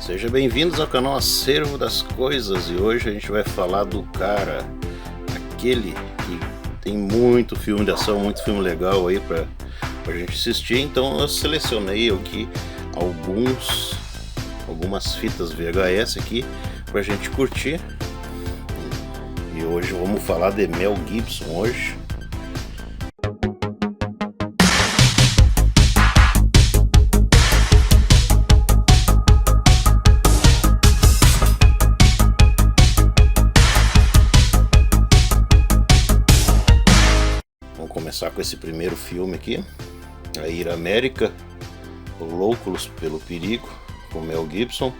Sejam bem-vindos ao canal Acervo das Coisas, e hoje a gente vai falar do cara, aquele que tem muito filme de ação, muito filme legal aí pra gente assistir. Então eu selecionei aqui algumas fitas VHS aqui pra gente curtir. E hoje vamos falar de Mel Gibson hoje. Vamos começar com esse primeiro filme aqui, A Ira América, Loucos pelo Perigo, com Mel Gibson.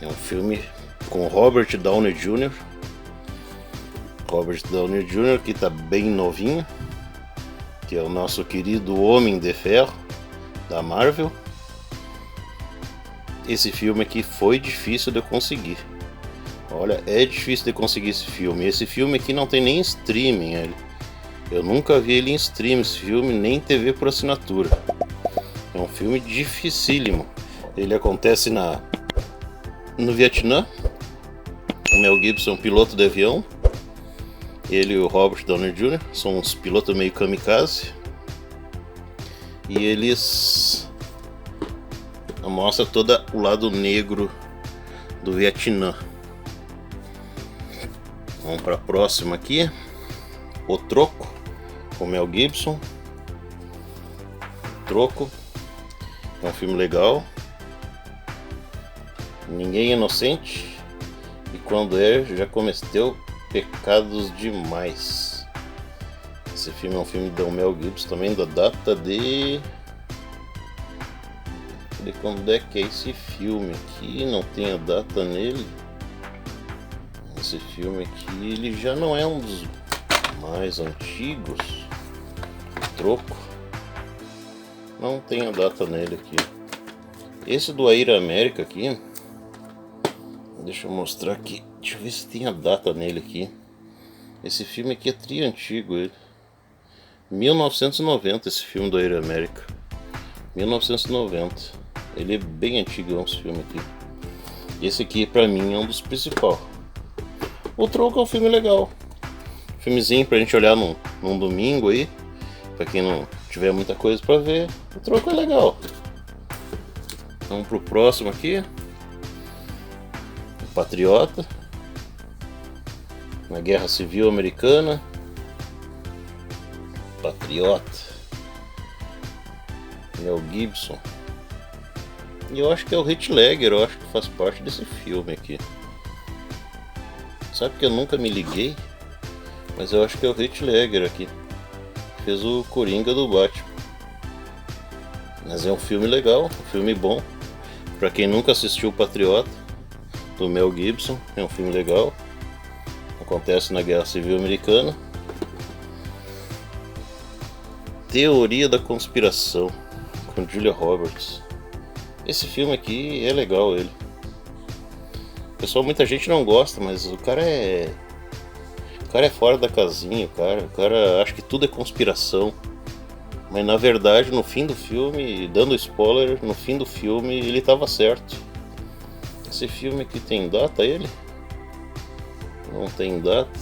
É um filme com Robert Downey Jr. Robert Downey Jr. que tá bem novinho, que é o nosso querido Homem de Ferro da Marvel. Esse filme aqui foi difícil de conseguir. Olha, é difícil de conseguir esse filme. Esse filme aqui não tem nem streaming. Eu nunca vi ele em streaming, esse filme, nem TV por assinatura. É um filme dificílimo. Ele acontece no Vietnã. O Mel Gibson, piloto de avião. Ele e o Robert Downey Jr. são uns pilotos meio kamikaze. E eles mostram todo o lado negro do Vietnã. Vamos para a próxima aqui. O Troco, com Mel Gibson. Troco é um filme legal. Ninguém é inocente, e quando já cometeu pecados demais. Esse filme é um filme do Mel Gibson também, da data de quando é que é esse filme aqui? Não tem a data nele. Esse filme aqui, ele já não é um dos mais antigos. O Troco não tem a data nele aqui. Esse do A Ira América aqui, deixa eu mostrar aqui, deixa eu ver se tem a data nele aqui. Esse filme aqui é tri antigo, ele 1990, esse filme do A Ira América, 1990. Ele é bem antigo, esse filme aqui. Esse aqui pra mim é um dos principais. O Troco é um filme legal, filmezinho pra gente olhar num domingo aí, pra quem não tiver muita coisa pra ver. O Troco é legal. Vamos pro próximo aqui. O Patriota, na Guerra Civil Americana. Patriota, Mel Gibson. E eu acho que é o Heath Ledger, eu acho que faz parte desse filme aqui. Sabe que eu nunca me liguei? Mas eu acho que é o Heath Ledger aqui. Fez o Coringa do Batman. Mas é um filme legal, um filme bom. Pra quem nunca assistiu o Patriota, do Mel Gibson, é um filme legal. Acontece na Guerra Civil Americana. Teoria da Conspiração, com Julia Roberts. Esse filme aqui é legal, ele. Pessoal, muita gente não gosta, mas o cara é fora da casinha, o cara acha que tudo é conspiração. Mas na verdade, no fim do filme, dando spoiler, no fim do filme ele estava certo. Esse filme aqui tem data, ele? Não tem data.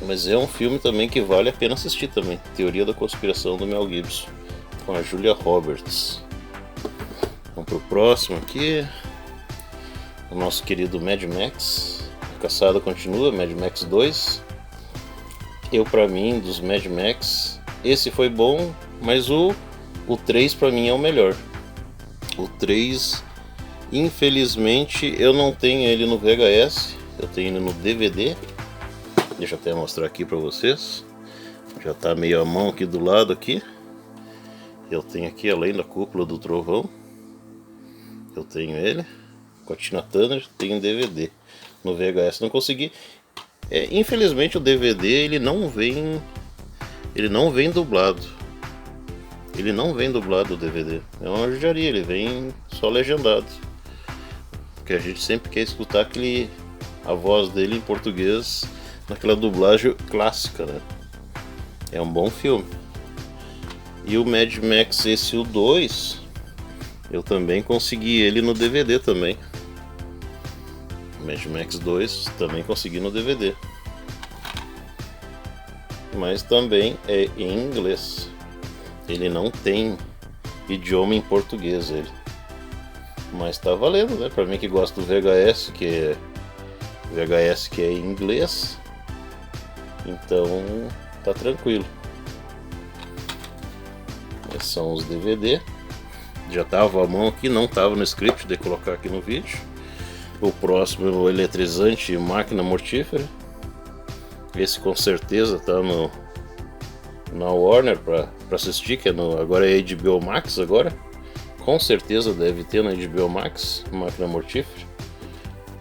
Mas é um filme também que vale a pena assistir também. Teoria da Conspiração do Mel Gibson, com a Julia Roberts. Vamos pro próximo aqui. O nosso querido Mad Max. A caçada continua, Mad Max 2. Pra mim, dos Mad Max, esse foi bom, mas o 3 pra mim é o melhor. O 3, infelizmente, eu não tenho ele no VHS, eu tenho ele no DVD. Deixa eu até mostrar aqui pra vocês. Já tá meio a mão aqui do lado aqui. Eu tenho aqui, além da Cúpula do Trovão, eu tenho ele com a Tina Turner, tenho DVD. No VHS não consegui. Infelizmente o DVD ele não vem dublado. Ele não vem dublado o DVD. É uma judiaria, ele vem só legendado. Porque a gente sempre quer escutar a voz dele em português, naquela dublagem clássica, né? É um bom filme. E o Mad Max, esse o 2, Eu também consegui ele no DVD também. Mad Max 2 também consegui no DVD. Mas também é em inglês. Ele não tem idioma em português, ele. Mas tá valendo, né? Pra mim que gosto do VHS, que é em inglês. Então tá tranquilo. Esses são os DVD. Já tava à mão aqui, não tava no script de colocar aqui no vídeo. O próximo é o Eletrizante Máquina Mortífera. Esse com certeza tá na Warner pra assistir, que agora é HBO Max agora. Com certeza deve ter na HBO Max, Máquina Mortífera.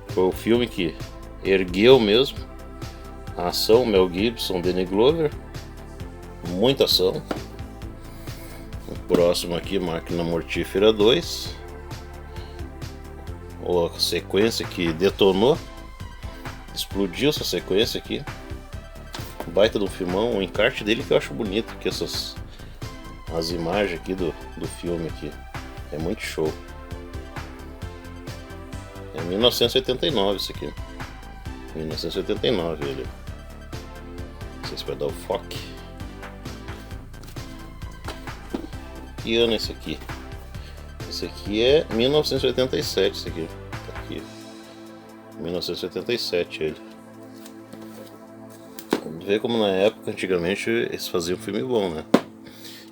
Foi o filme que ergueu mesmo a ação, Mel Gibson, Danny Glover. Muita ação. O próximo aqui, Máquina Mortífera 2. A sequência que detonou. Explodiu essa sequência aqui. Baita do filmão, o encarte dele que eu acho bonito, que as imagens aqui do filme aqui. É muito show. É 1989 isso aqui. 1989 ele. Não sei se vai dar o foco. Que ano é esse aqui? Esse aqui é 1987, esse aqui. Tá aqui. 1987 ele. Vê como na época, antigamente, eles faziam filme bom, né?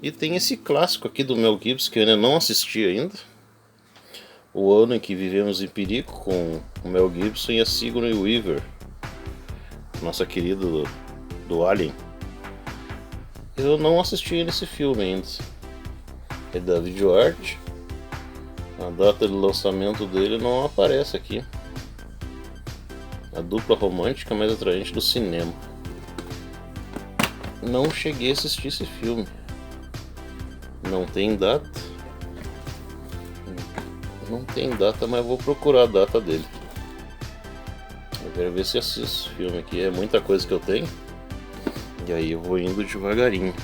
E tem esse clássico aqui do Mel Gibson que eu ainda não assisti ainda. O Ano em que Vivemos em Perigo, com o Mel Gibson e a Sigourney Weaver, nossa querida do Alien. Eu não assisti esse filme ainda. É da Videoarte. A data de lançamento dele não aparece aqui. A dupla romântica mais atraente do cinema. Não cheguei a assistir esse filme. Não tem data. Não tem data, mas vou procurar a data dele. Eu quero ver se assisto esse filme aqui. É muita coisa que eu tenho. E aí eu vou indo devagarinho.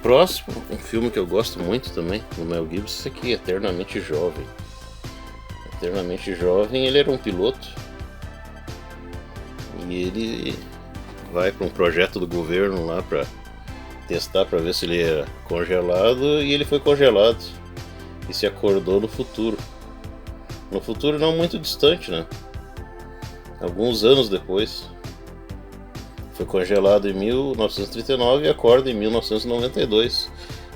Próximo, um filme que eu gosto muito também, do Mel Gibson, esse aqui, Eternamente Jovem. Eternamente Jovem, ele era um piloto. E ele vai para um projeto do governo lá para testar, para ver se ele era congelado, e ele foi congelado e se acordou no futuro. No futuro não muito distante, né? Alguns anos depois. Foi congelado em 1939 e acorda em 1992.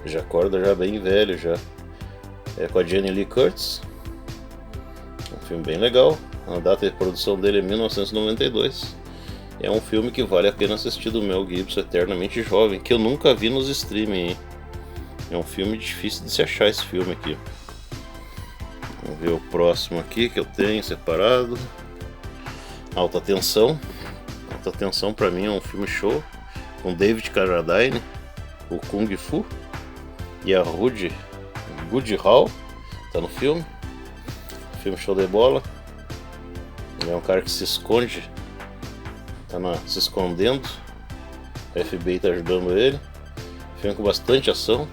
Já acorda já bem velho já. É com a Jamie Lee Curtis. Um filme bem legal. A data de produção dele é 1992. É um filme que vale a pena assistir, do Mel Gibson, Eternamente Jovem, que eu nunca vi nos streaming, hein? É um filme difícil de se achar, esse filme aqui. Vamos ver o próximo aqui que eu tenho separado. Alta Tensão. Alta Tensão pra mim é um filme show, com David Carradine, o Kung Fu, e a Goody Hall tá no filme. Filme show de bola. Ele é um cara que se esconde, se escondendo. A FBI tá ajudando ele. Filme com bastante ação.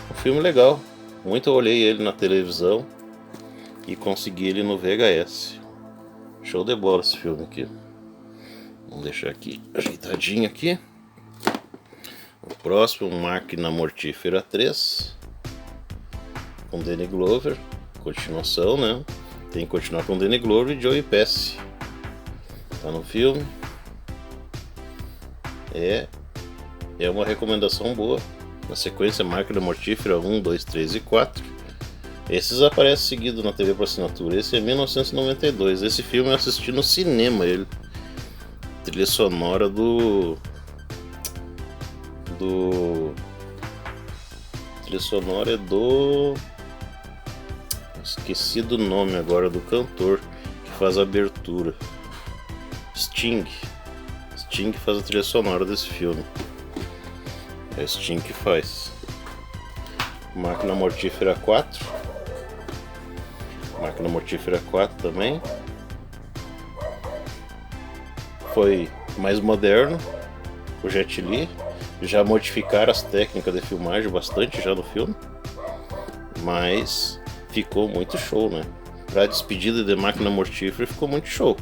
Um filme legal. Muito eu olhei ele na televisão e consegui ele no VHS. Show de bola esse filme aqui. Vamos deixar aqui ajeitadinho aqui. O próximo, Máquina Mortífera 3, com Danny Glover. Continuação, né? Tem que continuar com Danny Glover e Joey Pesci. Tá no filme. É uma recomendação boa. Na sequência, Máquina Mortífera 1, 2, 3 e 4. Esses aparecem seguido na TV por assinatura. Esse é 1992. Esse filme eu assisti no cinema. Ele, trilha sonora trilha sonora é do... Esqueci do nome agora do cantor que faz a abertura. Sting faz a trilha sonora desse filme. É Sting que faz. Máquina Mortífera 4. Máquina Mortífera 4 também. Foi mais moderno. O Jet Li. Já modificaram as técnicas de filmagem bastante já no filme. mas ficou muito show, né? Pra despedida de Máquina Mortífera ficou muito show.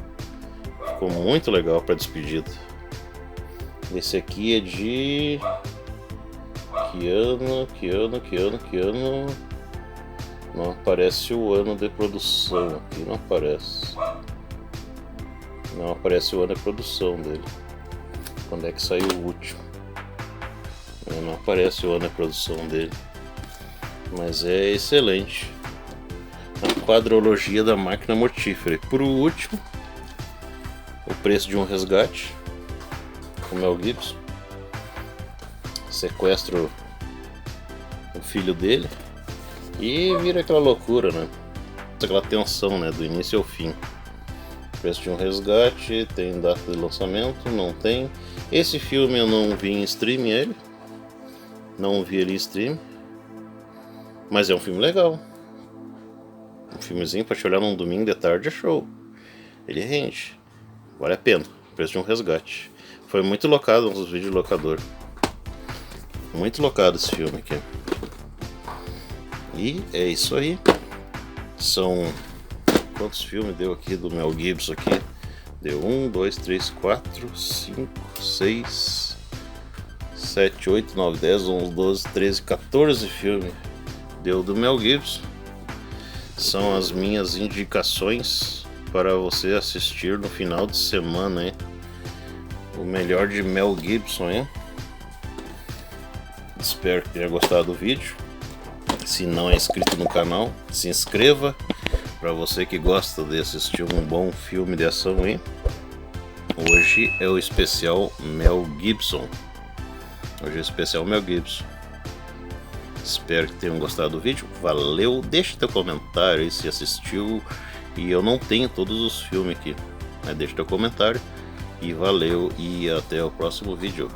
Ficou muito legal pra despedida. Esse aqui é de... Que ano? Não aparece o ano de produção aqui, não aparece. Não aparece o ano de produção dele. Quando é que saiu o último? Não aparece o ano de produção dele. Mas é excelente. A quadrologia da Máquina Mortífera. E por último, O Preço de um Resgate, com Mel Gibson. Sequestra o filho dele e vira aquela loucura, né? Aquela tensão, né? Do início ao fim. O Preço de um Resgate tem data de lançamento? Não tem. Esse filme eu não vi em stream ele. Não vi ele em stream. Mas é um filme legal. Um filmezinho pra te olhar num domingo de tarde é show. Ele rende. Vale a pena. O Preço de um Resgate. Foi muito locado nos vídeos de locador. Muito locado esse filme aqui. E é isso aí. São... Quantos filmes deu aqui do Mel Gibson aqui? Deu 1, 2, 3, 4, 5, 6, 7, 8, 9, 10, 11, 12, 13, 14 filmes. Deu do Mel Gibson. São as minhas indicações para você assistir no final de semana, hein? O melhor de Mel Gibson, hein? Espero que tenha gostado do vídeo. Se não é inscrito no canal, se inscreva. Para você que gosta de assistir um bom filme de ação, hein? Hoje é o especial Mel Gibson. Hoje é o especial Mel Gibson. Espero que tenham gostado do vídeo. Valeu, deixa teu comentário aí se assistiu. E eu não tenho todos os filmes aqui, mas deixa teu comentário. E valeu, e até o próximo vídeo.